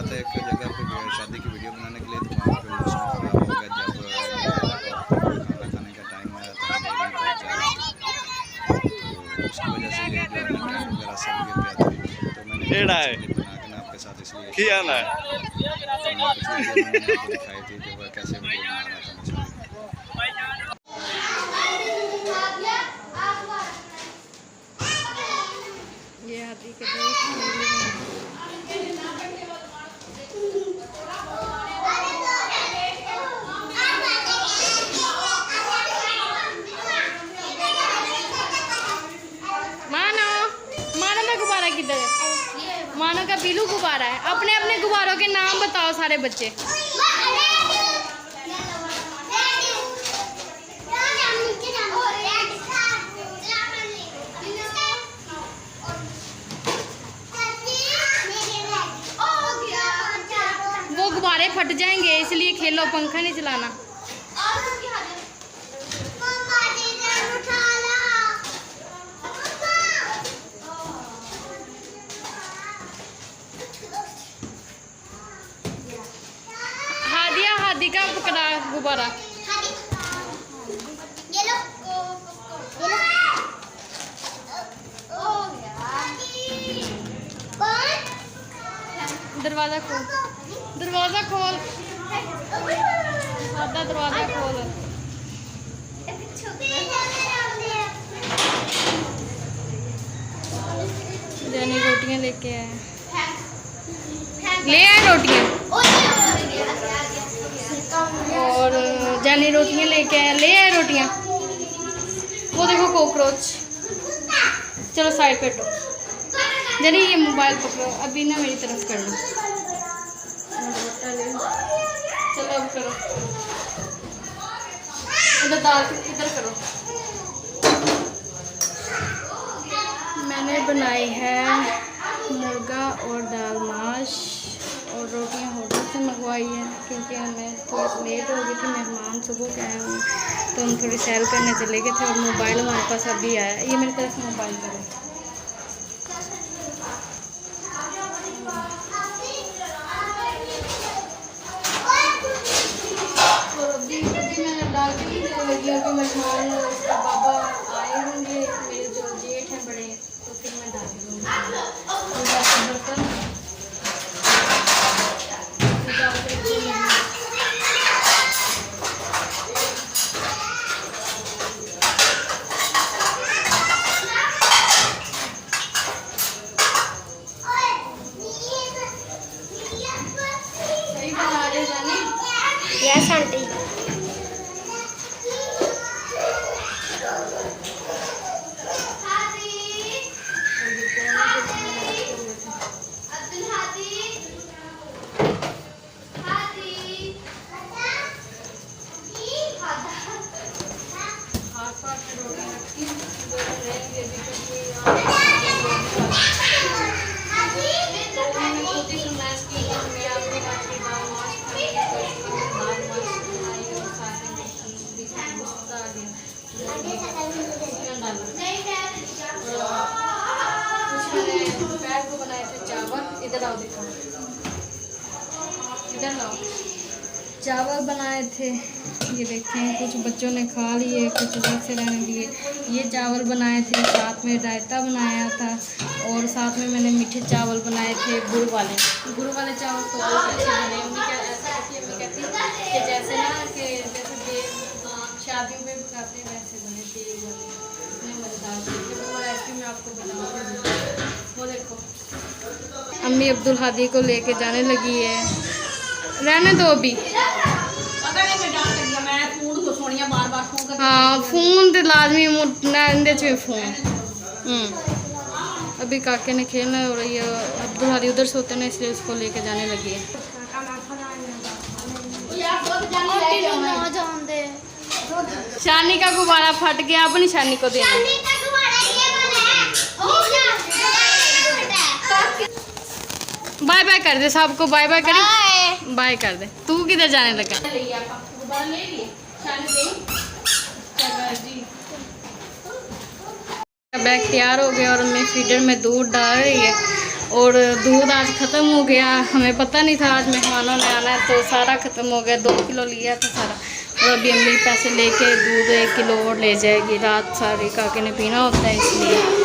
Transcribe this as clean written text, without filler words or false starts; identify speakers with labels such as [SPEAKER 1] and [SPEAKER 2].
[SPEAKER 1] था एक जगह पे शादी की वीडियो बनाने के लिए, तो वहाँ पे मौसम ख़राब हो गया। जब खाना खाने का टाइम आया तो अंधेरी बहुत ज़्यादा थी, तो उसकी वजह से ये जो है ना टेंट वगैरह सब गिर गया था। तो मैंने क्लिप बना के ना आपके साथ इसलिए तो मैं पिछली वीडियो में मैंने आपको दिखाई थी जो वह कैसे वीडियो बना रहा था मछली।
[SPEAKER 2] ये हाथी के दोस्त गुब्बारा किधर है? मानो का पीलू गुब्बारा है। अपने अपने गुब्बारों के नाम बताओ सारे बच्चे। वो गुब्बारे फट जाएंगे इसलिए खेलो, पंखा नहीं चलाना। हादी का पकड़ा गुब्बारा। दरवाजा खोल, दरवाजा खोल, आधा दरवाजा खोल। जानी रोटियां लेके आए, ले आए रोटियां। और जानी रोटियां लेके आए, ले आए रोटियां। वो देखो कॉकरोच। चलो साइड पे हटो। जानी ये मोबाइल पकड़ो, अभी ना मेरी तरफ कर लो। चलो अब करो, इधर दाल इधर करो। मैंने बनाई है मुर्गा और दाल माश, और रोटियां होटल से मंगवाई है क्योंकि हमें थोड़ा लेट हो गई थी। मेहमान सुबह के आए हुए तो हम थोड़ी सैर करने चले गए थे, और मोबाइल हमारे पास अभी आया। ये मेरी तरफ मोबाइल करो। अभी मेहमान बाबा आए होंगे, मेरे जो जेठ हैं बड़े, तो फिर मैं डाल दूँगी बर्तन। सही बना रहे जानी? Yes aunty. इधर आओ, दिखाओ, इधर लाओ। चावल बनाए थे, ये देखें, कुछ बच्चों ने खा लिए, कुछ वैसे रहने दिए। ये चावल बनाए थे, साथ में रायता बनाया था, और साथ में मैंने मीठे चावल बनाए थे गुड़ वाले चावल तो बहुत अच्छे बने। मम्मी क्या ऐसा कहती है, मम्मी कहती है कि जैसे ना कि जैसे शादियों में पकाते हैं वैसे बने, तेल वाले, इतने मज़ेदार थे। वो आइसक्रीम मैं आपको बताऊँगी, वो देखो। अम्मी अब्दुल हादी को लेके जाने लगी है। रहने दो अभी। हाँ फोन तो लाजमी फोन। अभी काके ने खेलना है, और ये अब्दुल हादी उधर से होते ना, इसलिए उसको लेके जाने लगी है। शानी का गुब्बारा फट गया, अपनी शानी को देना। बाय बाय कर दे सबको, बाय बाय कर, बाय कर दे। तू किधर जाने लगा? बैग तैयार हो गया, और मैं फीडर में दूध डाल रही है, और दूध आज ख़त्म हो गया, हमें पता नहीं था आज मेहमानों ने आना है, तो सारा ख़त्म हो गया। 2 किलो लिया था सारा, और अभी अम्मी पैसे लेके दूध 1 किलो और ले जाएगी। रात सारी काके ने पीना होता है इसलिए।